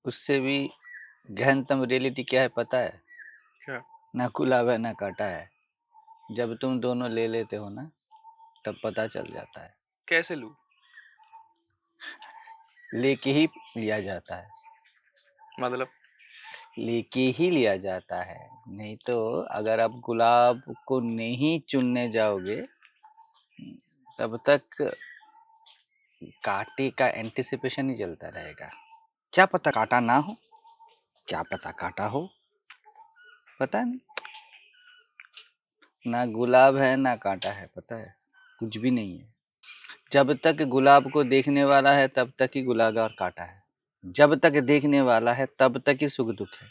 उससे भी गहनतम रियलिटी क्या है पता है? क्या? ना गुलाब है ना कांटा है। जब तुम दोनों ले लेते हो ना, तब पता चल जाता है। कैसे लूं? लेके ही लिया जाता है। मतलब लेके ही लिया जाता है। नहीं तो अगर आप गुलाब को नहीं चुनने जाओगे, तब तक कांटे का एंटिसिपेशन ही चलता रहेगा। क्या पता कांटा ना हो, क्या पता कांटा हो, पता नहीं। ना गुलाब है ना कांटा है, पता है, कुछ भी नहीं है। जब तक गुलाब को देखने वाला है तब तक ही गुलाब और कांटा है। जब तक देखने वाला है तब तक ही सुख दुख है।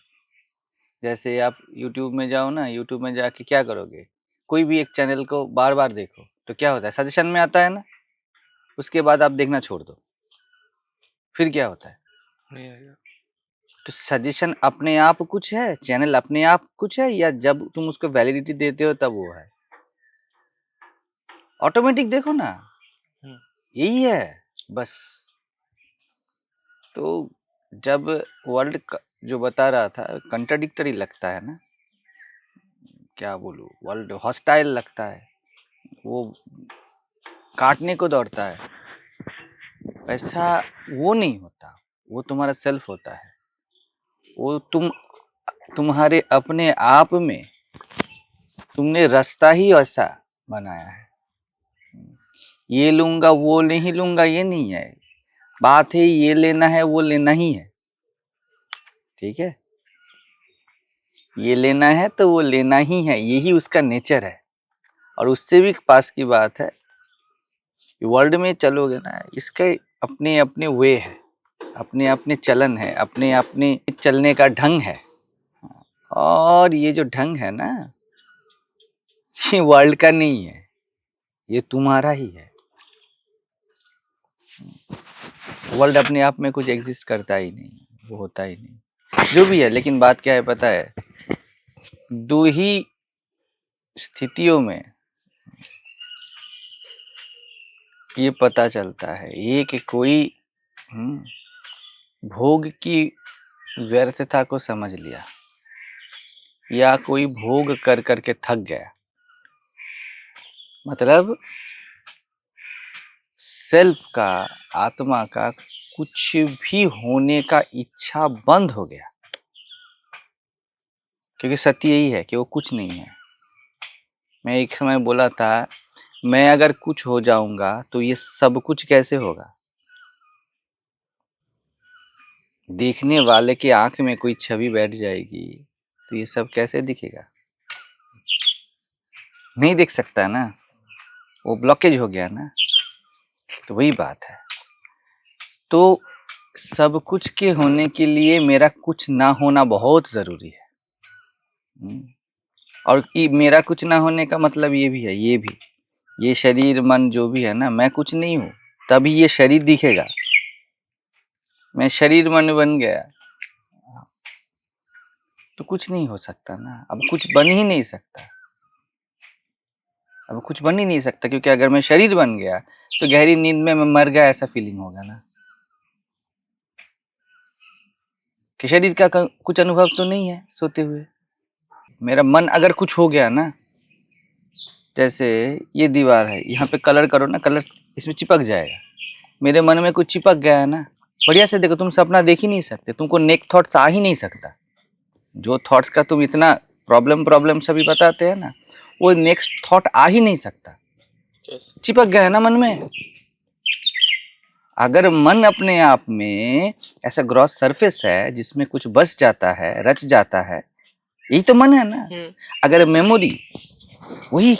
जैसे आप यूट्यूब में जाओ ना, यूट्यूब में जाके क्या करोगे, कोई भी एक चैनल को बार बार देखो तो क्या होता है, सजेशन में आता है ना, उसके बाद आप देखना छोड़ दो, फिर क्या होता है? नहीं आएगा। तो सजेशन अपने आप कुछ है, चैनल अपने आप कुछ है, या जब तुम उसको वैलिडिटी देते हो तब वो है? ऑटोमेटिक देखो ना, यही है बस। तो जब वर्ल्ड जो बता रहा था कंट्राडिक्टरी लगता है ना, क्या बोलूं, वर्ल्ड हॉस्टाइल लगता है, वो काटने को दौड़ता है, ऐसा वो नहीं होता। वो तुम्हारा सेल्फ होता है। वो तुम्हारे अपने आप में तुमने रास्ता ही ऐसा बनाया है। ये लूंगा वो नहीं लूंगा ये नहीं है, बात है ये लेना है वो लेना ही है। ठीक है, ये लेना है तो वो लेना ही है, यही उसका नेचर है। और उससे भी पास की बात है, वर्ल्ड में चलोगे ना, इसके अपने अपने वे है, अपने अपने चलन है, अपने अपने चलने का ढंग है। और ये जो ढंग है ना, ये वर्ल्ड का नहीं है, ये तुम्हारा ही है। वर्ल्ड अपने आप में कुछ एग्जिस्ट करता ही नहीं, वो होता ही नहीं, जो भी है। लेकिन बात क्या है पता है, दो ही स्थितियों में ये पता चलता है, ये कि कोई भोग की व्यर्थता को समझ लिया, या कोई भोग कर करके थक गया। मतलब सेल्फ का, आत्मा का कुछ भी होने का इच्छा बंद हो गया, क्योंकि सत्य यही है कि वो कुछ नहीं है। मैं एक समय बोला था, मैं अगर कुछ हो जाऊंगा तो ये सब कुछ कैसे होगा? देखने वाले की आंख में कोई छवि बैठ जाएगी तो ये सब कैसे दिखेगा? नहीं देख सकता ना, वो ब्लॉकेज हो गया ना। तो वही बात है। तो सब कुछ के होने के लिए मेरा कुछ ना होना बहुत जरूरी है। और मेरा कुछ ना होने का मतलब ये भी है, ये शरीर मन जो भी है ना, मैं कुछ नहीं हूँ, तभी ये शरीर दिखेगा। मैं शरीर मन बन गया तो कुछ नहीं हो सकता ना, अब कुछ बन ही नहीं सकता, अब कुछ बन ही नहीं सकता, क्योंकि अगर मैं शरीर बन गया तो गहरी नींद में मैं मर गया ऐसा फीलिंग होगा ना, कि शरीर का कुछ अनुभव तो नहीं है सोते हुए। मेरा मन अगर कुछ हो गया ना, जैसे ये दीवार है, यहाँ पे कलर करो ना, कलर इसमें चिपक जाएगा। मेरे मन में कुछ चिपक गया है ना, बढ़िया से देखो, तुम सपना देख ही नहीं सकते, तुमको नेक थॉट्स आ ही नहीं सकता। जो थॉट्स का तुम इतना प्रॉब्लम सभी बताते हैं ना, वो नेक्स्ट थॉट आ ही नहीं सकता, चिपक गया है ना मन में। अगर मन अपने आप में ऐसा ग्रॉस सरफेस है जिसमें कुछ बस जाता है, रच जाता है, यही तो मन है ना। अगर मेमोरी वही,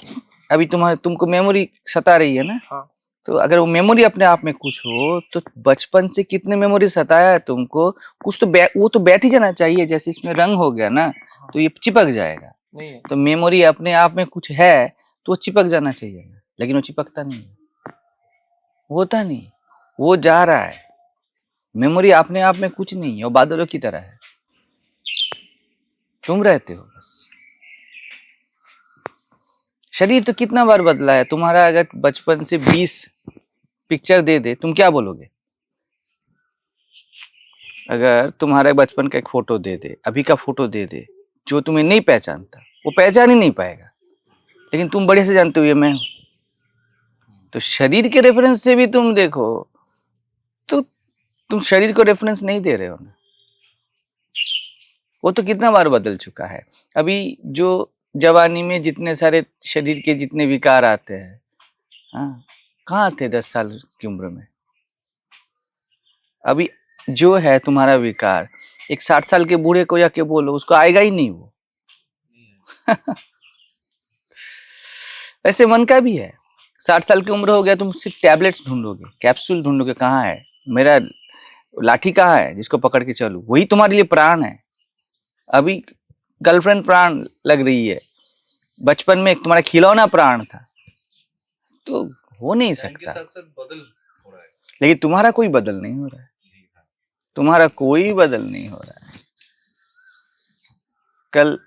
अभी तुमको मेमोरी सता रही है ना, हाँ। तो अगर वो मेमोरी अपने आप में कुछ हो, तो बचपन से कितने मेमोरी सताया है तुमको, कुछ तो वो तो बैठ ही जाना चाहिए। जैसे इसमें रंग हो गया ना, तो ये चिपक जाएगा। नहीं है। तो मेमोरी अपने आप में कुछ है तो वो चिपक जाना चाहिए, लेकिन वो चिपकता नहीं है, होता नहीं, वो जा रहा है। मेमोरी अपने आप में कुछ नहीं है, वो बादलों की तरह है, तुम रहते हो बस। शरीर तो कितना बार बदला है तुम्हारा, अगर बचपन से 20 पिक्चर दे दे, तुम क्या बोलोगे? अगर तुम्हारे बचपन का एक फोटो दे दे, अभी का फोटो दे दे, जो तुम्हें नहीं पहचानता वो पहचान ही नहीं पाएगा, लेकिन तुम बढ़िया से जानते हो ये मैं हूं। तो शरीर के रेफरेंस से भी तुम देखो तो तुम शरीर को रेफरेंस नहीं दे रहे हो ना, वो तो कितना बार बदल चुका है। अभी जो जवानी में जितने सारे शरीर के जितने विकार आते हैं, हाँ, कहाँ थे 10 साल की उम्र में? अभी जो है तुम्हारा विकार, एक 60 साल के बूढ़े को जाके बोलो, उसको आएगा ही नहीं वो। ऐसे मन का भी है। 60 साल की उम्र हो गया, तुम सिर्फ टैबलेट्स ढूंढोगे, कैप्सूल ढूंढोगे, कहाँ है मेरा लाठी, कहाँ है जिसको पकड़ के चलूं, वही तुम्हारे लिए प्राण है। अभी गर्लफ्रेंड प्राण लग रही है, बचपन में तुम्हारा खिलौना प्राण था, तो हो नहीं सकता। साथ साथ बदल हो रहा है, लेकिन तुम्हारा कोई बदल नहीं हो रहा है, तुम्हारा कोई बदल नहीं हो रहा है। कल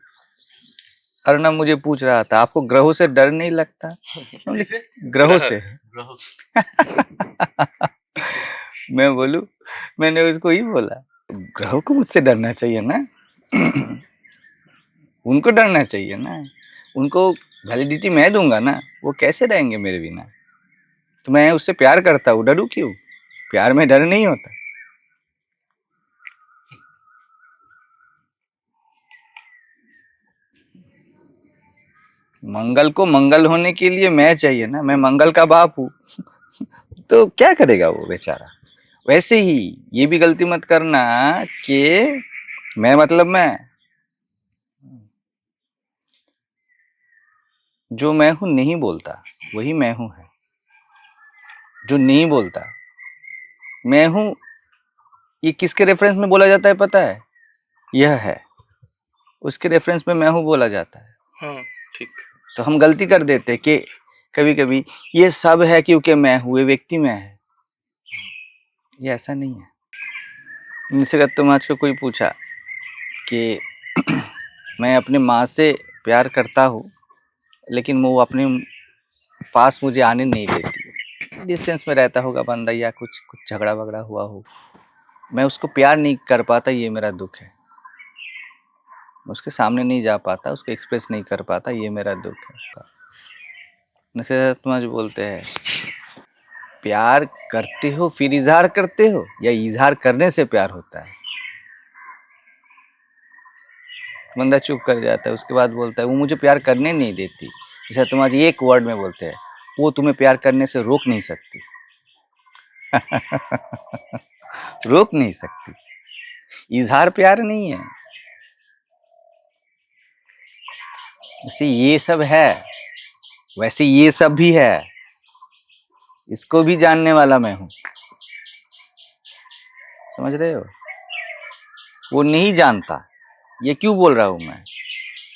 अर्णव मुझे पूछ रहा था, आपको ग्रहों से डर नहीं लगता? किससे? ग्रहों से। ग्रहों से। मैं बोलूं, मैंने उसको ही बोला, ग्रहों को मुझसे डरना चाहिए ना। उनको डरना चाहिए ना, उनको वैलिडिटी मैं दूंगा ना, वो कैसे रहेंगे मेरे बिना? तो मैं उससे प्यार करता हूँ, डरूं क्यों? प्यार में डर नहीं होता। मंगल को मंगल होने के लिए मैं चाहिए ना, मैं मंगल का बाप हूँ। तो क्या करेगा वो बेचारा? वैसे ही ये भी गलती मत करना कि मैं मतलब मैं, जो मैं हूं नहीं बोलता वही मैं हूं है। जो नहीं बोलता मैं हूं, ये किसके रेफरेंस में बोला जाता है पता है? यह है, उसके रेफरेंस में मैं हूं बोला जाता है। हाँ ठीक। तो हम गलती कर देते कि कभी कभी ये सब है क्योंकि मैं हूं, ये व्यक्ति मैं है। ये ऐसा नहीं है। जैसे अगर तुम आज को कोई पूछा कि मैं अपने माँ से प्यार करता हूँ, लेकिन वो अपने पास मुझे आने नहीं देती, डिस्टेंस में रहता होगा बंदा, या कुछ झगड़ा वगड़ा हुआ हो, मैं उसको प्यार नहीं कर पाता, ये मेरा दुख है। उसके सामने नहीं जा पाता, उसको एक्सप्रेस नहीं कर पाता, ये मेरा दुख है। नखरे जो बोलते हैं, प्यार करते हो फिर इजहार करते हो, या इजहार करने से प्यार होता है? बंदा चुप कर जाता है, उसके बाद बोलता है वो मुझे प्यार करने नहीं देती। जैसे तुम्हारी एक वर्ड में बोलते हैं, वो तुम्हें प्यार करने से रोक नहीं सकती। रोक नहीं सकती, इजहार प्यार नहीं है। जैसे ये सब है, वैसे ये सब भी है, इसको भी जानने वाला मैं हूं। समझ रहे हो? वो नहीं जानता। ये क्यों बोल रहा हूं मैं?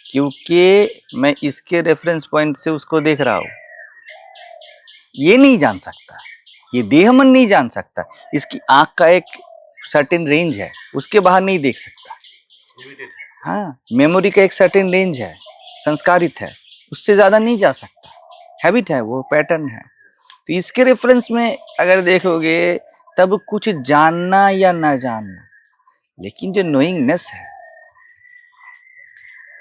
क्योंकि मैं इसके रेफरेंस पॉइंट से उसको देख रहा हूं। ये नहीं जान सकता, ये देह मन नहीं जान सकता। इसकी आंख का एक सर्टेन रेंज है, उसके बाहर नहीं देख सकता। हाँ, मेमोरी का एक सर्टेन रेंज है, संस्कारित है, उससे ज्यादा नहीं जा सकता। हैबिट है, वो पैटर्न है। तो इसके रेफरेंस में अगर देखोगे, तब कुछ जानना या ना जानना, लेकिन जो नोइंगनेस है,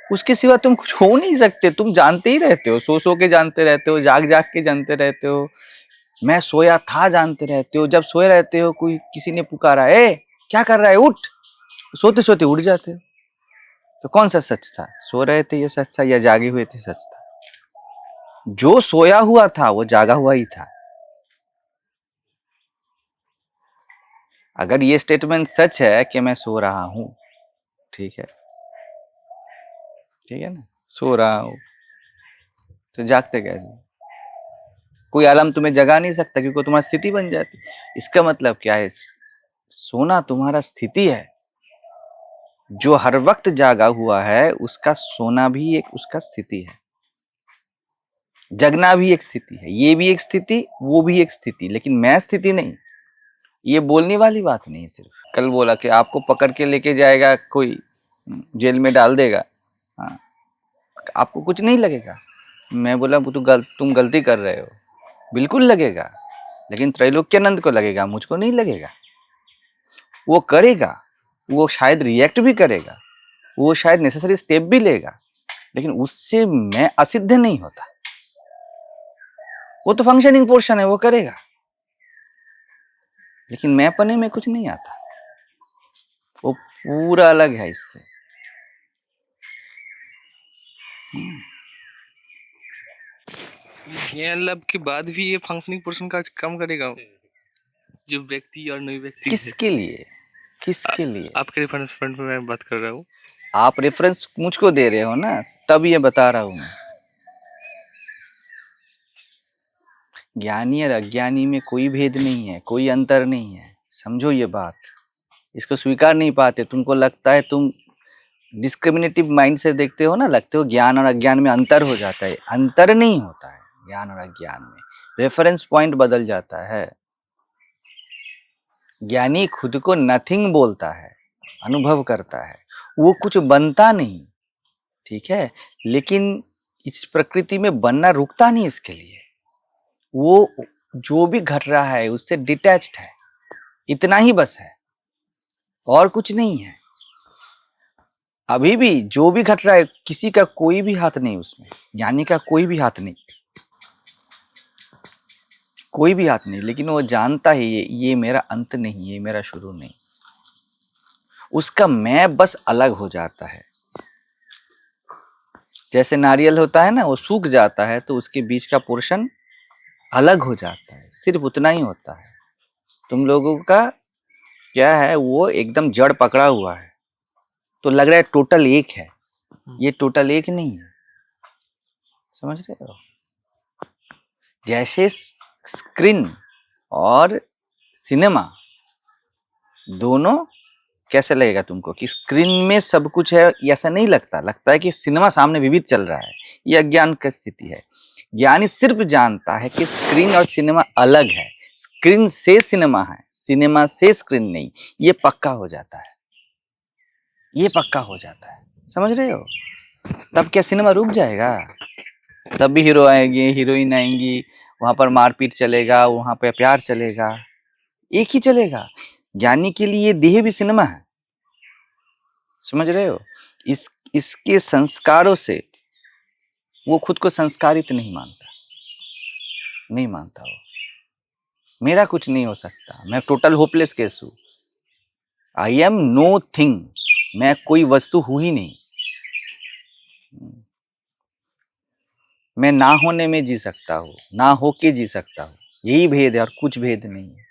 उसके सिवा तुम कुछ हो नहीं सकते। तुम जानते ही रहते हो, सो के जानते रहते हो, जाग जाग के जानते रहते हो, मैं सोया था जानते रहते हो। जब सोए रहते हो, कोई किसी ने पुकारा, ए क्या कर रहा है, उठ, सोते सोते उठ जाते हो। तो कौन सा सच था? सो रहे थे ये सच था, या जागे हुए थे सच था? जो सोया हुआ था वो जागा हुआ ही था। अगर ये स्टेटमेंट सच है कि मैं सो रहा हूं, ठीक है, ठीक है ना, सो रहा हूं, तो जागते कैसे? कोई अलार्म तुम्हें जगा नहीं सकता, क्योंकि तुम्हारी स्थिति बन जाती। इसका मतलब क्या है? सोना तुम्हारा स्थिति है। जो हर वक्त जागा हुआ है, उसका सोना भी एक उसका स्थिति है, जगना भी एक स्थिति है, ये भी एक स्थिति, वो भी एक स्थिति, लेकिन मैं स्थिति नहीं। ये बोलने वाली बात नहीं। सिर्फ कल बोला कि आपको पकड़ के लेके जाएगा कोई, जेल में डाल देगा, हाँ, आपको कुछ नहीं लगेगा। मैं बोला वो तुम गलती कर रहे हो। बिल्कुल लगेगा, लेकिन त्रैलोक्यानंद को लगेगा, मुझको नहीं लगेगा। वो करेगा, वो शायद रिएक्ट भी करेगा, वो शायद नेसेसरी स्टेप भी लेगा, लेकिन उससे मैं असिद्ध नहीं होता। वो तो फंक्शनिंग पोर्शन है, वो करेगा, लेकिन मैं पने में कुछ नहीं आता, वो पूरा अलग है इससे। ज्ञान लाभ के बाद भी ये फंक्शनिंग पोर्शन का कम करेगा जो व्यक्ति और नई व्यक्ति है। किसके लिए? किसके लिए? आपके रेफरेंस पॉइंट पे मैं बात कर रहा हूँ। आप रेफरेंस मुझको दे रहे हो ना, तब ये बता रहा हूं मैं। ज्ञानी और अज्ञानी में कोई भेद नहीं है, कोई अंतर नहीं है, समझो ये बात। इसको स्वीकार नहीं पाते, तुमको लगता है, तुम डिस्क्रिमिनेटिव माइंड से देखते हो ना, लगते हो ज्ञान और अज्ञान में अंतर हो जाता है। अंतर नहीं होता है ज्ञान और अज्ञान में, रेफरेंस पॉइंट बदल जाता है। ज्ञानी खुद को नथिंग बोलता है, अनुभव करता है, वो कुछ बनता नहीं, ठीक है, लेकिन इस प्रकृति में बनना रुकता नहीं इसके लिए। वो जो भी घट रहा है उससे डिटैच्ड है, इतना ही बस है, और कुछ नहीं है। अभी भी जो भी घट रहा है, किसी का कोई भी हाथ नहीं उसमें, ज्ञानी का कोई भी हाथ नहीं, कोई भी हाथ नहीं, लेकिन वो जानता है ये मेरा अंत नहीं, ये मेरा शुरू नहीं। उसका मैं बस अलग हो जाता है। जैसे नारियल होता है ना, वो सूख जाता है तो उसके बीच का पोर्शन अलग हो जाता है, सिर्फ उतना ही होता है। तुम लोगों का क्या है, वो एकदम जड़ पकड़ा हुआ है, तो लग रहा है टोटल एक है, ये टोटल एक नहीं है, समझ रहे हो? जैसे स्क्रीन और सिनेमा दोनों, कैसे लगेगा तुमको कि स्क्रीन में सब कुछ है, ऐसा नहीं लगता, लगता है कि सिनेमा सामने विविध चल रहा है। ये अज्ञान की स्थिति है। ज्ञानी सिर्फ जानता है कि स्क्रीन और सिनेमा अलग है, स्क्रीन से सिनेमा है, सिनेमा से स्क्रीन नहीं। ये पक्का हो जाता है, ये पक्का हो जाता है, समझ रहे हो? तब क्या सिनेमा रुक जाएगा? तब भी हीरो आएंगे, हीरोइन आएंगी, वहां पर मारपीट चलेगा, वहां पर प्यार चलेगा, एक ही चलेगा। ज्ञानी के लिए देह भी सिनेमा है, समझ रहे हो? इसके संस्कारों से वो खुद को संस्कारित नहीं मानता, नहीं मानता वो, मेरा कुछ नहीं हो सकता, मैं टोटल होपलेस केस हूं, आई एम नो थिंग, मैं कोई वस्तु हूं ही नहीं। मैं ना होने में जी सकता हूँ, ना होके जी सकता हूँ, यही भेद है और कुछ भेद नहीं है,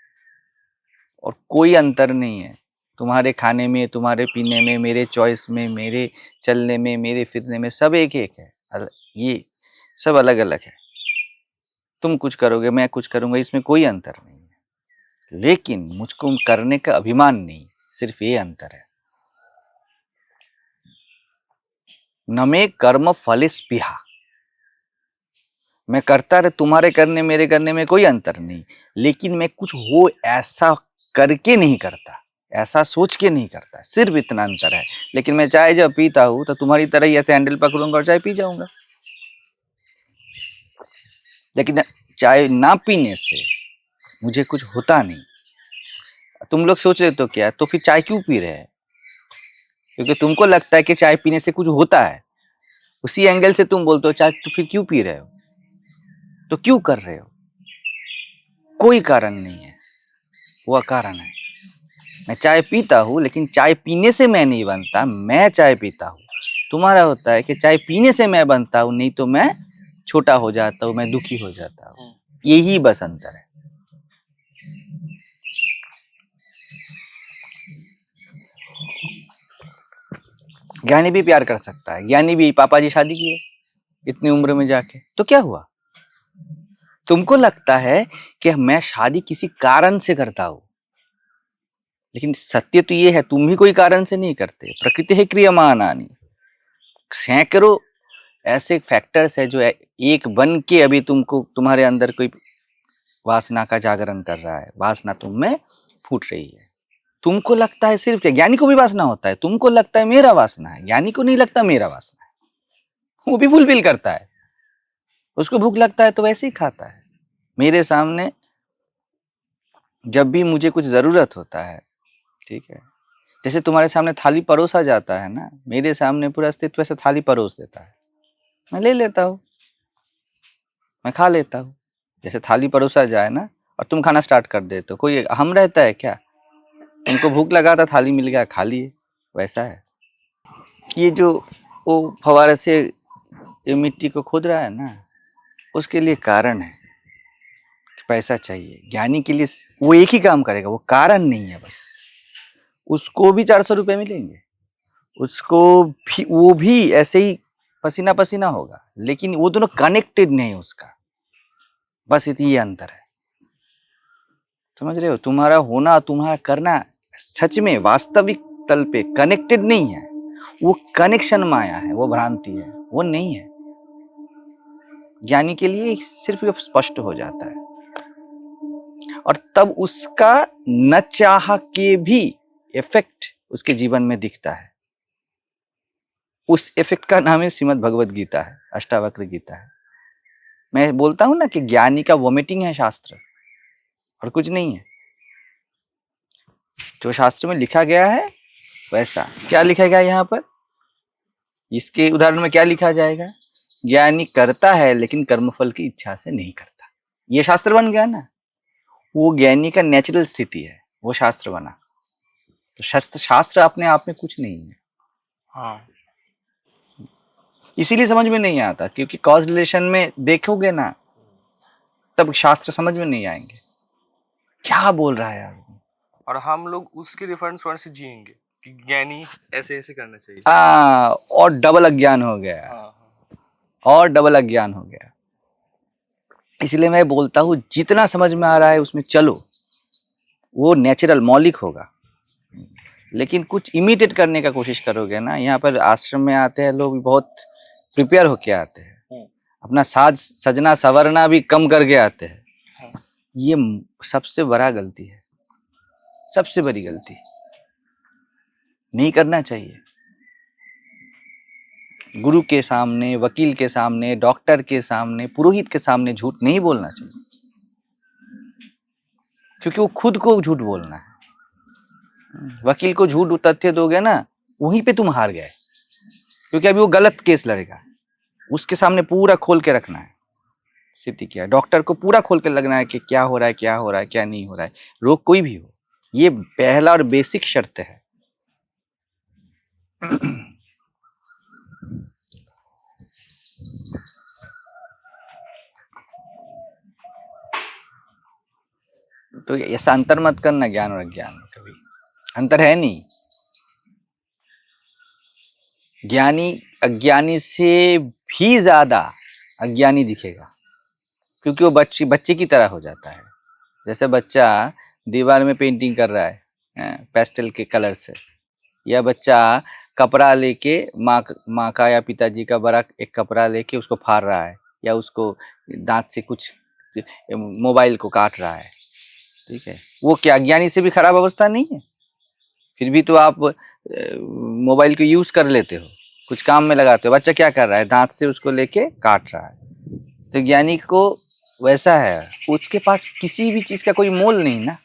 और कोई अंतर नहीं है तुम्हारे खाने में, तुम्हारे पीने में, मेरे चॉइस में, मेरे चलने में, मेरे फिरने में, सब एक एक है। ये सब अलग अलग है। तुम कुछ करोगे, मैं कुछ करूंगा, इसमें कोई अंतर नहीं है, लेकिन मुझको करने का अभिमान नहीं, सिर्फ ये अंतर है। न में कर्म फल स्पृहा, मैं करता रहे, तुम्हारे करने मेरे करने में कोई अंतर नहीं, लेकिन मैं कुछ हो ऐसा करके नहीं करता, ऐसा सोच के नहीं करता, सिर्फ इतना अंतर है। लेकिन मैं चाय जब पीता हूं तो तुम्हारी तरह ही ऐसे हैंडल पकड़ूंगा और चाय पी जाऊंगा। लेकिन चाय ना पीने से मुझे कुछ होता नहीं। तुम लोग सोच रहे तो क्या, तो फिर चाय क्यों पी रहे हैं? क्योंकि तुमको लगता है कि चाय पीने से कुछ होता है, उसी एंगल से तुम बोलते हो चाय तो फिर क्यों पी रहे हो, तो क्यों कर रहे हो? कोई कारण नहीं है, वो अकारण है। मैं चाय पीता हूँ, लेकिन चाय पीने से मैं नहीं बनता, मैं चाय पीता हूँ। तुम्हारा होता है कि चाय पीने से मैं बनता हूँ, नहीं तो मैं छोटा हो जाता हूँ, मैं दुखी हो जाता हूँ, यही बस अंतर है। ज्ञानी भी प्यार कर सकता है, ज्ञानी भी, पापा जी शादी किए इतनी उम्र में जाके, तो क्या हुआ? तुमको लगता है कि मैं शादी किसी कारण से करता हूं, लेकिन सत्य तो ये है, तुम भी कोई कारण से नहीं करते। प्रकृति है क्रियमाणानि, सैकड़ों ऐसे फैक्टर्स है जो एक बन के अभी तुमको, तुम्हारे अंदर कोई वासना का जागरण कर रहा है, वासना तुम में फूट रही है। तुमको लगता है सिर्फ, ज्ञानी को भी वासना होता है, तुमको लगता है मेरा वासना है, ज्ञानी को नहीं लगता मेरा वासना है, वो भी फुलफिल करता है, उसको भूख लगता है तो वैसे ही खाता है। मेरे सामने जब भी मुझे कुछ जरूरत होता है, ठीक है, जैसे तुम्हारे सामने थाली परोसा जाता है ना, मेरे सामने पूरा अस्तित्व से थाली परोस देता है, मैं ले लेता हूँ, मैं खा लेता हूँ। जैसे थाली परोसा जाए ना और तुम खाना स्टार्ट कर देते हो, कोई हम रहता है क्या? तुमको भूख लगा था, थाली मिल गया, खा लिए, वैसा है। ये जो वो फव्वारे से ये मिट्टी को खोद रहा है ना, उसके लिए कारण है कि पैसा चाहिए। ज्ञानी के लिए वो एक ही काम करेगा, वो कारण नहीं है बस। उसको भी 400 रुपये मिलेंगे, उसको भी, वो भी ऐसे ही पसीना पसीना होगा, लेकिन वो दोनों कनेक्टेड नहीं उसका, बस इतनी ये अंतर है। समझ रहे हो? तुम्हारा होना, तुम्हारा करना सच में वास्तविक तल पे कनेक्टेड नहीं है। वो कनेक्शन माया है, वो भ्रांति है, वो नहीं है। ज्ञानी के लिए सिर्फ ये स्पष्ट हो जाता है, और तब उसका न चाह के भी इफेक्ट उसके जीवन में दिखता है। उस इफेक्ट का नाम है श्रीमद् भगवद गीता है, अष्टावक्र गीता है। मैं बोलता हूं ना कि ज्ञानी का वोमिटिंग है शास्त्र, और कुछ नहीं है। जो शास्त्र में लिखा गया है वैसा। क्या लिखा गया यहाँ पर? इसके उदाहरण में क्या लिखा जाएगा? ज्ञानी करता है लेकिन कर्मफल की इच्छा से नहीं करता। ये शास्त्र बन गया ना। वो ज्ञानी का नेचुरल स्थिति है, वो शास्त्र बना। तो शास्त्र अपने आप में कुछ नहीं है। हाँ, इसीलिए समझ में नहीं आता, क्योंकि कॉज रिलेशन में देखोगे ना, तब शास्त्र समझ में नहीं आएंगे। क्या बोल रहा है आदमी? और हम लोग उसके रेफरेंस पॉइंट से जिएंगे कि ज्ञानी ऐसे ऐसे करना चाहिए। और डबल अज्ञान हो गया। हाँ, और डबल अज्ञान हो गया। इसलिए मैं बोलता हूँ जितना समझ में आ रहा है उसमें चलो, वो नेचुरल मौलिक होगा। लेकिन कुछ इमिटेट करने का कोशिश करोगे ना, यहाँ पर आश्रम में आते हैं लोग बहुत प्रिपेयर होके आते हैं, अपना साज सजना संवरना भी कम करके आते हैं। ये सबसे बड़ा गलती है, सबसे बड़ी गलती। नहीं करना चाहिए। गुरु के सामने, वकील के सामने, डॉक्टर के सामने, पुरोहित के सामने झूठ नहीं बोलना चाहिए, क्योंकि वो खुद को झूठ बोलना है। वकील को झूठ तथ्य दोगे ना, वहीं पे तुम हार गए, क्योंकि अभी वो गलत केस लड़ेगा। उसके सामने पूरा खोल के रखना है स्थिति क्या है। डॉक्टर को पूरा खोल के लगना है कि क्या हो रहा है, क्या हो रहा है, क्या नहीं हो रहा है, रोग कोई भी हो। ये पहला और बेसिक शर्त है। तो ऐसा अंतर मत करना ज्ञान और अज्ञान में, कभी अंतर है नहीं। ज्ञानी अज्ञानी से भी ज्यादा अज्ञानी दिखेगा, क्योंकि वो बच्चे की तरह हो जाता है। जैसे बच्चा दीवार में पेंटिंग कर रहा है पेस्टल के कलर से, या बच्चा कपड़ा लेके माँ का या पिताजी का बड़ा एक कपड़ा लेके उसको फाड़ रहा है, या उसको दांत से कुछ मोबाइल को काट रहा है। ठीक है, वो क्या अज्ञानी से भी खराब अवस्था नहीं है? फिर भी तो आप मोबाइल को यूज कर लेते हो, कुछ काम में लगाते हो। बच्चा क्या कर रहा है? दांत से उसको लेके काट रहा है। तो ज्ञानी को वैसा है, उसके पास किसी भी चीज का कोई मोल नहीं ना,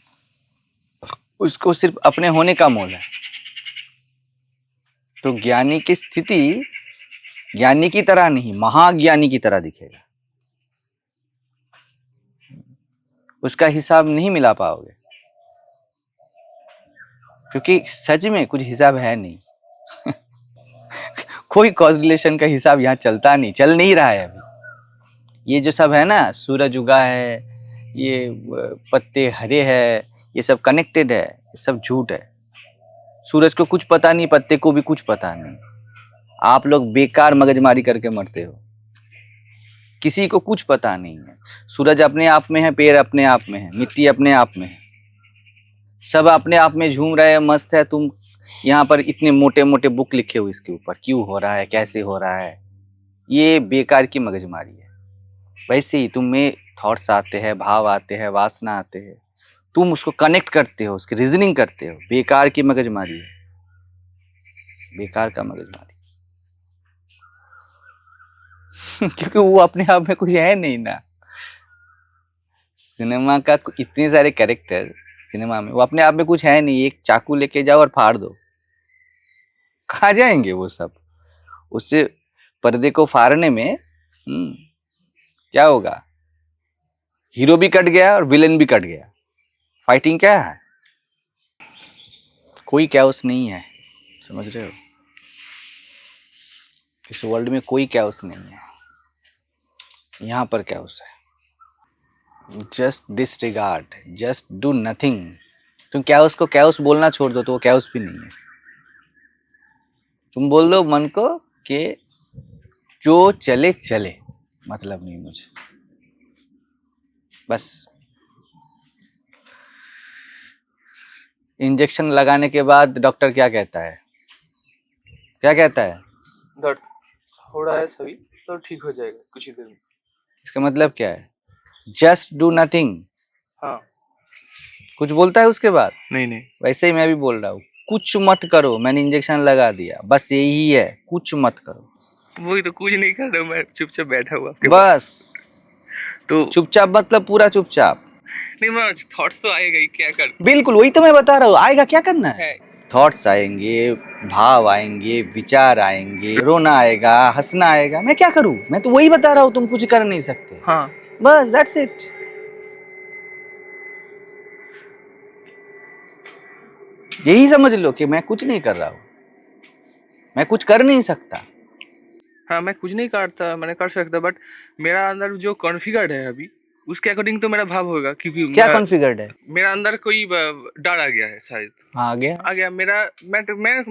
उसको सिर्फ अपने होने का मोल है। तो ज्ञानी की स्थिति ज्ञानी की तरह नहीं, महाज्ञानी की तरह दिखेगा। उसका हिसाब नहीं मिला पाओगे, क्योंकि सच में कुछ हिसाब है नहीं। कोई कॉज रिलेशन का हिसाब यहाँ चलता नहीं, चल नहीं रहा है अभी। ये जो सब है ना, सूरज उगा है, ये पत्ते हरे हैं, ये सब कनेक्टेड है, ये सब झूठ है। सूरज को कुछ पता नहीं, पत्ते को भी कुछ पता नहीं। आप लोग बेकार मगजमारी करके मरते हो, किसी को कुछ पता नहीं है। सूरज अपने आप में है, पेड़ अपने आप में है, मिट्टी अपने आप में है, सब अपने आप में झूम रहे हैं, मस्त है। तुम यहाँ पर इतने मोटे मोटे बुक लिखे हो इसके ऊपर, क्यों हो रहा है, कैसे हो रहा है, ये बेकार की मगजमारी है। वैसे ही तुम में थॉट्स आते हैं, भाव आते हैं, वासना आते हैं, तुम उसको कनेक्ट करते हो, उसकी रीजनिंग करते हो। बेकार की मगजमारी है, बेकार का मगजमारी। क्योंकि वो अपने आप में कुछ है नहीं ना। सिनेमा का इतने सारे कैरेक्टर सिनेमा में, वो अपने आप में कुछ है नहीं। एक चाकू लेके जाओ और फाड़ दो, कहाँ जाएंगे वो सब? उससे पर्दे को फाड़ने में क्या होगा? हीरो भी कट गया और विलेन भी कट गया। फाइटिंग क्या है? कोई कैओस नहीं है, समझ रहे हो? इस वर्ल्ड में कोई कैओस नहीं है, यहाँ पर कैओस है। Just disregard, just do nothing. तुम कैओस को कैओस बोलना छोड़ दो तो वो कैओस भी नहीं है। तुम बोल दो मन को कि जो चले चले, मतलब नहीं मुझे, बस। इंजेक्शन लगाने के बाद डॉक्टर क्या कहता है? क्या कहता है? दर्द हो रहा है सभी, तो ठीक हो जाएगा कुछ ही देर में। इसका मतलब क्या है? Just do nothing. हाँ। कुछ बोलता है उसके बाद? नहीं नहीं। वैसे ही मैं भी बोल रहा हूँ, कुछ मत करो। मैंने इंजेक्शन लगा दिया, बस यही है, कुछ मत करो। वही तो, कुछ नहीं कर रहा हूँ, मैं चुपचाप बैठा हुआ बस। तो चुपचाप मतलब पूरा चुपचाप। नहीं, मैं थॉट्स तो आएगा ही, क्या कर। बिल्कुल वही तो मैं बता रहा हूँ, आएगा, क्या करना है? है। थॉट्स आएंगे, भाव आएंगे, विचार आएंगे, रोना आएगा, हंसना आएगा। मैं क्या करूँ? मैं तो वही बता रहा हूँ, तुम कुछ कर नहीं सकते। हाँ। बस दैट्स इट। यही समझ लो कि मैं कुछ नहीं कर रहा हूँ, मैं कुछ कर नहीं सकता। हाँ, मैं कुछ नहीं करता, मैंने कर सकता, बट मेरा अंदर जो कॉन्फ़िगर्ड है अभी, उसके अकॉर्डिंग तो मेरा भाव होगा, क्योंकि क्या कॉन्फ़िगर्ड है? मेरा अंदर कोई डर आ गया है शायद। आ गया। मेरा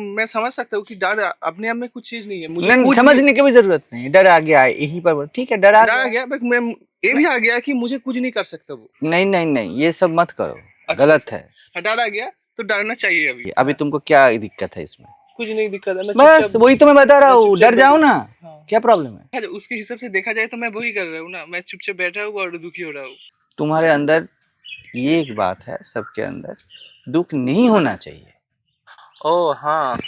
मैं समझ सकता हूँ कि डर अपने आप में कुछ चीज नहीं है, मुझे नहीं, कुछ समझने की भी जरूरत नहीं। डर आ गया है, यही पर ठीक है, डर आ डर आ गया। गया, बट मैं ये भी आ गया कि मुझे कुछ नहीं कर सकता वो। नहीं नहीं नहीं, ये सब मत करो, अच्छा, गलत है। डर आ गया तो डरना चाहिए अभी। अभी तुमको क्या दिक्कत है इसमें? कुछ नहीं दिक्कत है, मैं बस वही तो मैं बता रहा हूँ, डर जाओ ना। हाँ। क्या प्रॉब्लम है? अच्छा, उसके हिसाब से देखा जाए तो मैं वही कर रहा हूँ ना, मैं चुपचाप बैठा हूँ और दुखी हो रहा हूँ। तुम्हारे अंदर ये एक बात है, सबके अंदर दुख नहीं होना चाहिए। ओ हाँ,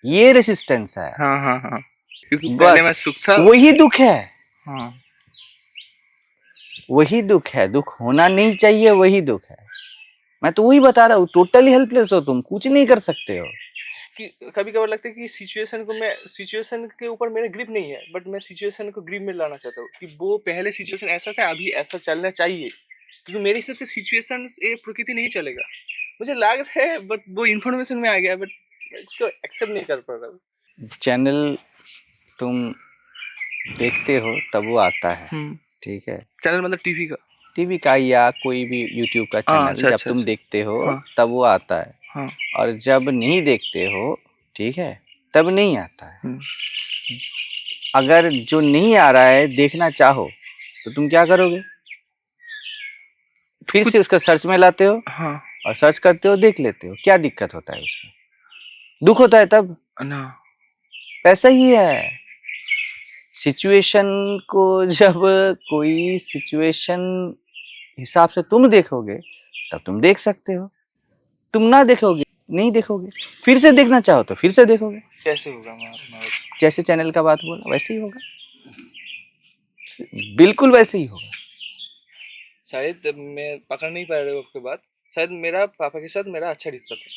ये रेसिस्टेंस है। हाँ हाँ हाँ, क्योंकि पहले मैं सुख बस था। वही दुख है। हाँ, वही दुख है, दुख होना नहीं चाहिए, वही दुख है। मैं तो वही बता रहा हूँ, टोटली हेल्पलेस हो तुम, कुछ नहीं कर सकते हो। कि कभी कभार लगता है कि सिचुएशन के ऊपर मेरा ग्रिप नहीं है, बट मैं सिचुएशन को ग्रिप में लाना चाहता हूँ कि वो पहले सिचुएशन ऐसा था, अभी ऐसा चलना चाहिए, क्योंकि मेरे हिसाब से सिचुएशन ये प्रकृति नहीं चलेगा, मुझे लग रहा है, बट वो इन्फॉर्मेशन में आ गया, बट उसको एक्सेप्ट नहीं कर पा रहा हूँ। चैनल तुम देखते हो तब वो आता है, ठीक है? चैनल मतलब टीवी का या कोई भी यूट्यूब का चैनल, अच्छा, जब अच्छा, तुम अच्छा। देखते हो हाँ। तब वो आता है। हाँ। और जब नहीं देखते हो, ठीक है, तब नहीं आता है। अगर जो नहीं आ रहा है देखना चाहो तो तुम क्या करोगे? फिर से उसका सर्च में लाते हो। हाँ। और सर्च करते हो, देख लेते हो। क्या दिक्कत होता है उसमें? दुख होता है तब ना। ऐसा ही है। सिचुएशन को जब कोई सिचुएशन हिसाब से तुम देखोगे तब तुम देख सकते हो। तुम ना देखोगे, नहीं देखोगे, फिर से देखना चाहो तो फिर से देखोगे। कैसे होगा? जैसे चैनल का बात बोला वैसे ही होगा, बिल्कुल वैसे ही होगा। शायद मैं पकड़ नहीं पा रहा हूँ आपकी बात। शायद मेरा पापा के साथ मेरा अच्छा रिश्ता था।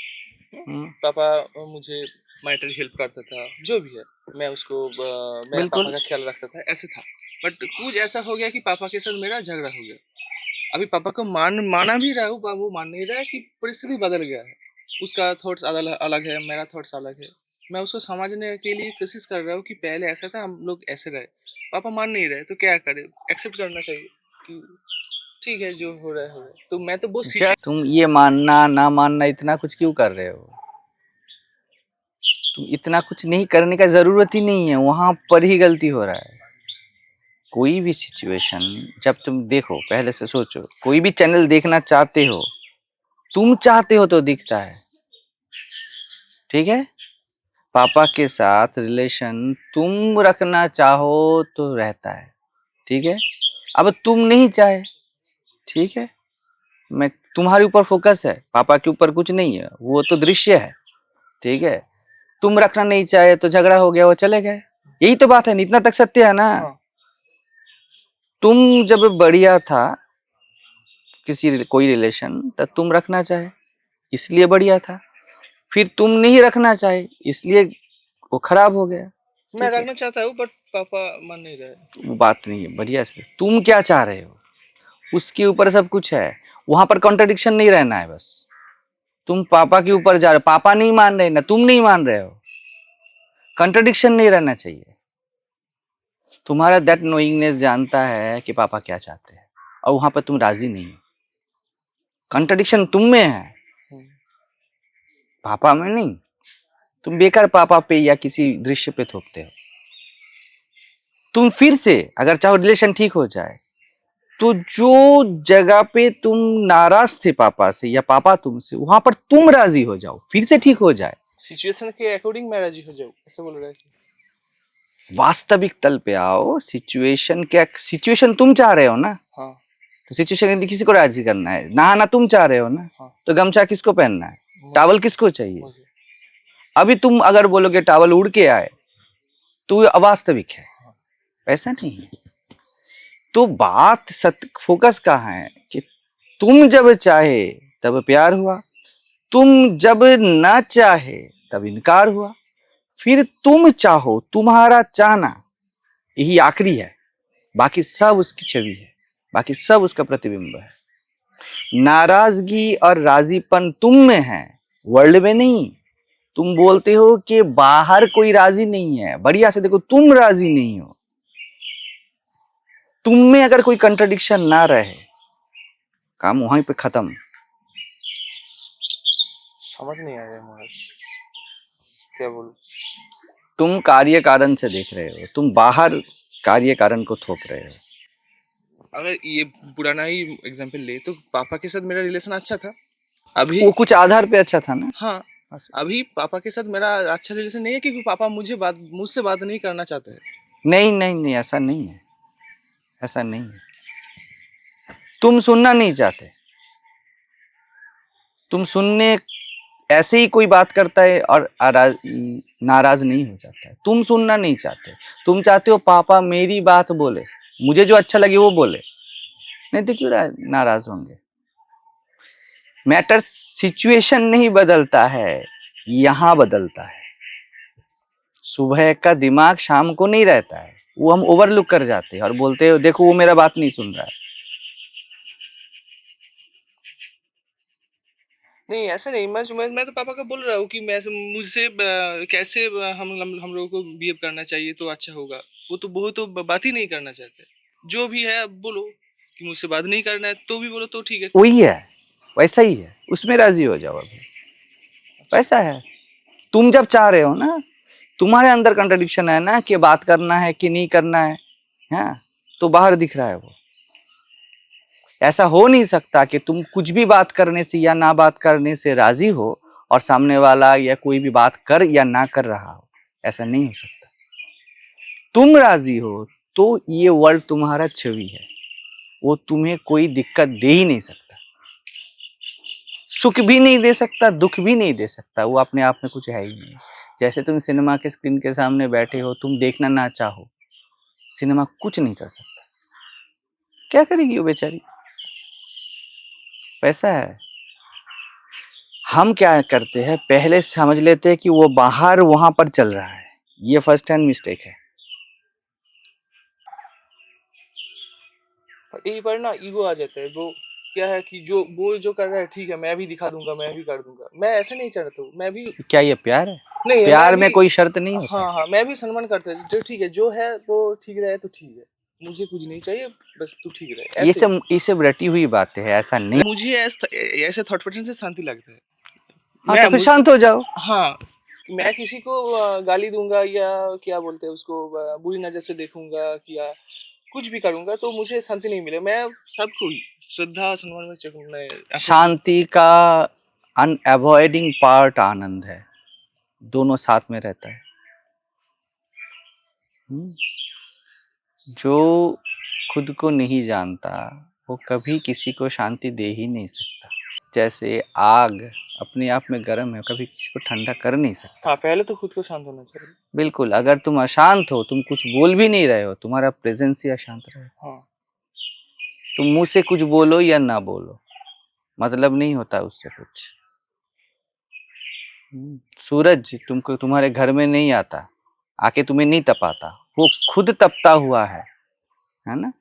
पापा मुझे मॉनेटरी हेल्प करता था, जो भी है मैं उसको मैं पापा का ख्याल रखता था, ऐसे था। बट कुछ ऐसा हो गया कि पापा के साथ मेरा झगड़ा हो गया। अभी पापा को माना भी रहा हूँ, वो मान नहीं रहा है कि परिस्थिति बदल गया है, उसका थॉट्स अलग है, मेरा थॉट्स अलग है। मैं उसको समझने के लिए कोशिश कर रहा हूँ कि पहले ऐसा था, हम लोग ऐसे रहे। पापा मान नहीं रहे तो क्या करे, एक्सेप्ट करना चाहिए कि ठीक है, जो हो रहा है हो रहा है। तो मैं तो बहुत तुम ये मानना ना मानना इतना कुछ क्यों कर रहे हो? तुम इतना कुछ नहीं करने का जरूरत ही नहीं है, वहां पर ही गलती हो रहा है। कोई भी सिचुएशन जब तुम देखो, पहले से सोचो, कोई भी चैनल देखना चाहते हो, तुम चाहते हो तो दिखता है, ठीक है? पापा के साथ रिलेशन तुम रखना चाहो तो रहता है, ठीक है? अब तुम नहीं चाहे, ठीक है, मैं तुम्हारे ऊपर फोकस है, पापा के ऊपर कुछ नहीं है, वो तो दृश्य है, ठीक है? तुम रखना नहीं चाहे तो झगड़ा हो गया, वो चले गए। यही तो बात है, इतना तक सत्य है ना। तुम जब बढ़िया था किसी कोई रिलेशन, तब तुम रखना चाहे इसलिए बढ़िया था, फिर तुम नहीं रखना चाहे, इसलिए वो खराब हो गया। मैं रखना चाहता हूँ बट पापा मान नहीं रहे। वो बात नहीं है, बढ़िया से तुम क्या चाह रहे हो उसके ऊपर सब कुछ है। वहां पर कॉन्ट्रडिक्शन नहीं रहना है बस। तुम पापा के ऊपर जा रहे हो, पापा नहीं मान रहे ना तुम नहीं मान रहे हो, कॉन्ट्रडिक्शन नहीं रहना चाहिए। तुम्हारा दैट नोइंगनेस जानता है कि पापा क्या चाहते हैं और वहां पर तुम राजी नहीं हो। कॉन्ट्रडिक्शन तुम में है, पापा में नहीं। तुम बेकार पापा पे या किसी दृश्य पे थोपते हो। तुम फिर से अगर चाहो रिलेशन ठीक हो जाए तो जो जगह पे तुम नाराज थे पापा से या पापा तुमसे, वहां पर तुम राजी हो जाओ, फिर से ठीक हो जाए। सिचुएशन के अकॉर्डिंग मैं राजी हो जाऊँ, ऐसा बोल रहा है। वास्तविक तल पे आओ। सिचुएशन तुम चाह रहे हो ना, हाँ तो सिचुएशन किसी को राजी करना है। नहाना तुम चाह रहे हो ना, हाँ तो गमछा किसको पहनना है, टावल किसको चाहिए। मुझे अभी तुम अगर बोलोगे टावल उड़ के आए तो ये अवास्तविक है, ऐसा नहीं है। तो बात फोकस कहाँ है कि तुम जब चाहे तब प्यार हुआ, तुम जब ना चाहे तब इनकार हुआ, फिर तुम चाहो, तुम्हारा चाहना यही आखिरी है, बाकी सब उसकी छवि है, बाकी सब उसका प्रतिबिंब है। नाराजगी और राजीपन तुम में है, वर्ल्ड में नहीं। तुम बोलते हो कि बाहर कोई राजी नहीं है, बढ़िया से देखो तुम राजी नहीं हो। तुम में अगर कोई कंट्रडिक्शन ना रहे, काम वहीं पे खत्म। समझ नहीं आ रहा है महाराज, क्या बोलूं। तुम कार्य कारण से देख रहे हो, तुम बाहर कार्य कारण को थोप रहे हो। अगर ये पुराना ही एग्जांपल ले तो पापा के साथ मेरा रिलेशन अच्छा था अभी। वो कुछ आधार पे अच्छा था ना। हाँ अभी पापा के साथ मेरा अच्छा रिलेशन नहीं है क्योंकि पापा मुझसे बात नहीं करना चाहते हैं। नहीं नहीं नहीं, ऐसा नहीं है, ऐसा नहीं है। तुम सुनना नहीं चाहते, तुम सुनने ऐसे ही कोई बात करता है और नाराज नहीं हो जाता है। तुम सुनना नहीं चाहते, तुम चाहते हो पापा मेरी बात बोले, मुझे जो अच्छा लगे वो बोले, नहीं तो क्यों नाराज होंगे। मैटर सिचुएशन नहीं बदलता है, यहां बदलता है। सुबह का दिमाग शाम को नहीं रहता है, वो हम ओवरलुक कर जाते हैं और बोलते हैं देखो वो मेरा बात नहीं सुन रहा है। नहीं ऐसा नहीं, मैं तो पापा का बोल रहा हूँ कि मुझसे कैसे हम लोगों को बिहेव करना चाहिए तो अच्छा होगा। वो तो बात ही नहीं करना चाहते। जो भी है अब बोलो कि मुझसे बात नहीं करना है तो भी बोलो तो ठीक है। वही है, वैसा ही है, उसमें राजी हो जाओ। अभी वैसा है। तुम जब चाह रहे हो ना, तुम्हारे अंदर कंट्रडिक्शन है ना कि बात करना है कि नहीं करना है, हाँ? तो बाहर दिख रहा है वो। ऐसा हो नहीं सकता कि तुम कुछ भी बात करने से या ना बात करने से राजी हो और सामने वाला या कोई भी बात कर या ना कर रहा हो, ऐसा नहीं हो सकता। तुम राजी हो तो ये वर्ल्ड तुम्हारा छवि है, वो तुम्हें कोई दिक्कत दे ही नहीं सकता, सुख भी नहीं दे सकता, दुख भी नहीं दे सकता। वो अपने आप में कुछ है ही नहीं। जैसे तुम सिनेमा के स्क्रीन के सामने बैठे हो, तुम देखना ना चाहो, सिनेमा कुछ नहीं कर सकता। क्या करेगी वो बेचारी, पैसा है। हम क्या करते हैं, पहले समझ लेते हैं कि वो बाहर वहां पर चल रहा है। ये फर्स्ट हैंड मिस्टेक है। यही पर ना ईगो आ जाता है। वो क्या है कि वो जो कर रहा है ठीक है, मैं भी दिखा दूंगा, मैं भी कर दूंगा। मैं ऐसा नहीं चाहता हूँ, मैं भी। क्या ये प्यार है? नहीं प्यार में कोई शर्त नहीं होता। हाँ हाँ, मैं भी सम्मान करता है। जो ठीक है, जो है वो ठीक रहे तो ठीक है, मुझे कुछ नहीं चाहिए, बस तू ठीक रहे। ये सब रटी हुई बातें है, ऐसा नहीं। मुझे ऐसे थॉट पैटर्न से शांति लगता है। हाँ तो फिर शांत हो जाओ। हाँ, मैं किसी को गाली दूंगा या क्या बोलते हैं उसको, बुरी नजर से देखूंगा या कुछ भी करूंगा तो मुझे शांति नहीं मिले। मैं सबको ही श्रद्धा सम्मान में चकूंगा। शांति का अनअवॉइडिंग पार्ट आनंद है, दोनों साथ में रहता है। जो खुद को नहीं जानता वो कभी किसी को शांति दे ही नहीं सकता। जैसे आग अपने आप में गर्म है, कभी किसी को ठंडा कर नहीं सकता। हाँ, पहले तो खुद को शांत होना चाहिए। बिल्कुल। अगर तुम अशांत हो, तुम कुछ बोल भी नहीं रहे हो, तुम्हारा प्रेजेंस ही अशांत रहे। हाँ। तुम मुंह से कुछ बोलो या ना बोलो, मतलब नहीं होता उससे कुछ। सूरज तुमको तुम्हारे घर में नहीं आता, आके तुम्हें नहीं तपाता, वो खुद तपता हुआ है ना।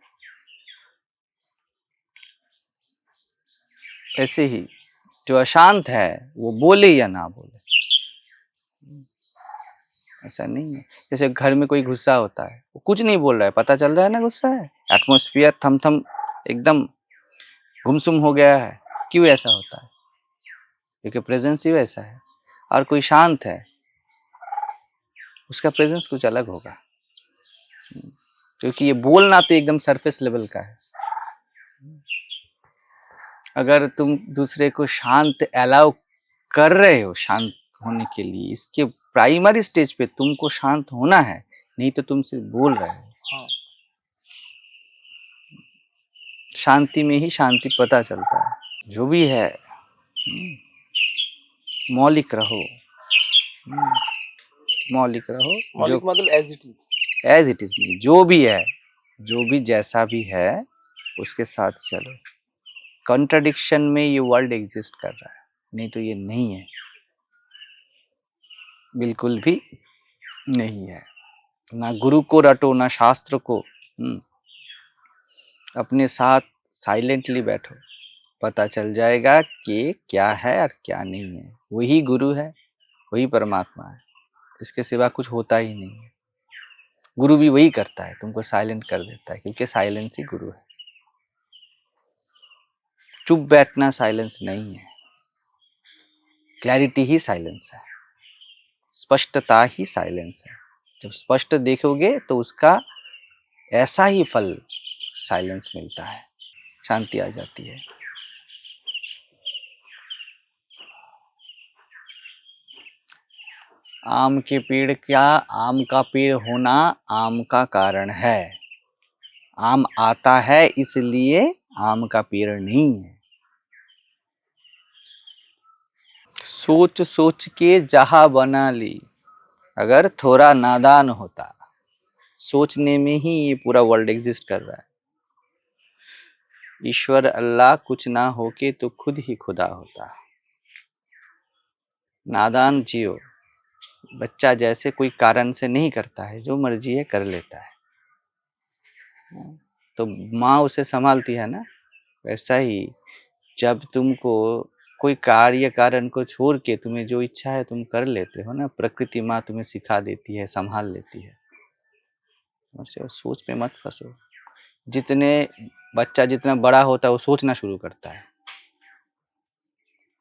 ऐसे ही जो अशांत है वो बोले या ना बोले, ऐसा नहीं है। जैसे घर में कोई गुस्सा होता है, वो कुछ नहीं बोल रहा है, पता चल रहा है ना गुस्सा है, एटमॉस्फेयर थम एकदम गुमसुम हो गया है। क्यों ऐसा होता है? क्योंकि प्रेजेंस ही वैसा है। और कोई शांत है, उसका प्रेजेंस कुछ अलग होगा, क्योंकि ये बोलना तो एकदम सरफेस लेवल का है। अगर तुम दूसरे को शांत अलाउ कर रहे हो शांत होने के लिए, इसके प्राइमरी स्टेज पे तुमको शांत होना है, नहीं तो तुम सिर्फ बोल रहे हो। हाँ। शांति में ही शांति पता चलता है। जो भी है मौलिक रहो, मौलिक रहो। मौलिक मतलब as it is, as it is नहीं, जो भी है, जो भी जैसा भी है उसके साथ चलो। कॉन्ट्रडिक्शन में ये वर्ल्ड एग्जिस्ट कर रहा है, नहीं तो ये नहीं है, बिल्कुल भी नहीं है। ना गुरु को रटो ना शास्त्र को, अपने साथ साइलेंटली बैठो, पता चल जाएगा कि क्या है और क्या नहीं है। वही गुरु है, वही परमात्मा है, इसके सिवा कुछ होता ही नहीं है। गुरु भी वही करता है, तुमको साइलेंट कर देता है, क्योंकि साइलेंस ही गुरु है। चुप बैठना साइलेंस नहीं है, क्लैरिटी ही साइलेंस है, स्पष्टता ही साइलेंस है। जब स्पष्ट देखोगे तो उसका ऐसा ही फल साइलेंस मिलता है, शांति आ जाती है। आम के पेड़ क्या, आम का पेड़ होना आम का कारण है। आम आता है इसलिए आम का पेड़ नहीं है। सोच सोच के जहां बना ली, अगर थोड़ा नादान होता, सोचने में ही ये पूरा वर्ल्ड एग्जिस्ट कर रहा है। ईश्वर अल्लाह कुछ ना होके तो खुद ही खुदा होता। नादान जियो, बच्चा जैसे कोई कारण से नहीं करता है, जो मर्जी है कर लेता है, तो माँ उसे संभालती है ना। वैसा ही जब तुमको कोई कार्य कारण को छोड़ के तुम्हें जो इच्छा है तुम कर लेते हो ना, प्रकृति माँ तुम्हें सिखा देती है, संभाल लेती है। सोच में मत फंसो। जितने बच्चा जितना बड़ा होता है वो सोचना शुरू करता है,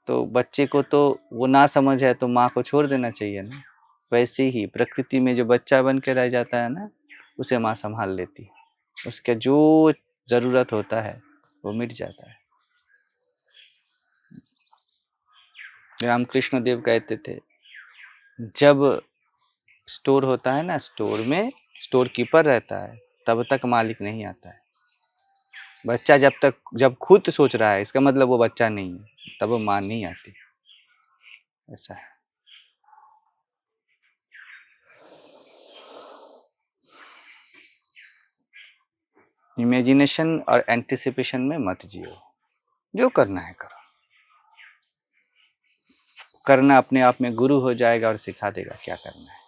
तो बच्चे को तो वो ना समझ है तो माँ को छोड़ देना चाहिए ना। वैसे ही प्रकृति में जो बच्चा बन के रह जाता है ना, उसे माँ संभाल लेती है, उसके जो जरूरत होता है वो मिट जाता है। रामकृष्ण देव कहते थे, जब स्टोर होता है ना, स्टोर में स्टोर कीपर रहता है, तब तक मालिक नहीं आता है। बच्चा जब खुद सोच रहा है, इसका मतलब वो बच्चा नहीं है, तब वो माँ नहीं आती। ऐसा है। इमेजिनेशन और एंटिसिपेशन में मत जियो, जो करना है करो। करना अपने आप में गुरु हो जाएगा और सिखा देगा क्या करना है।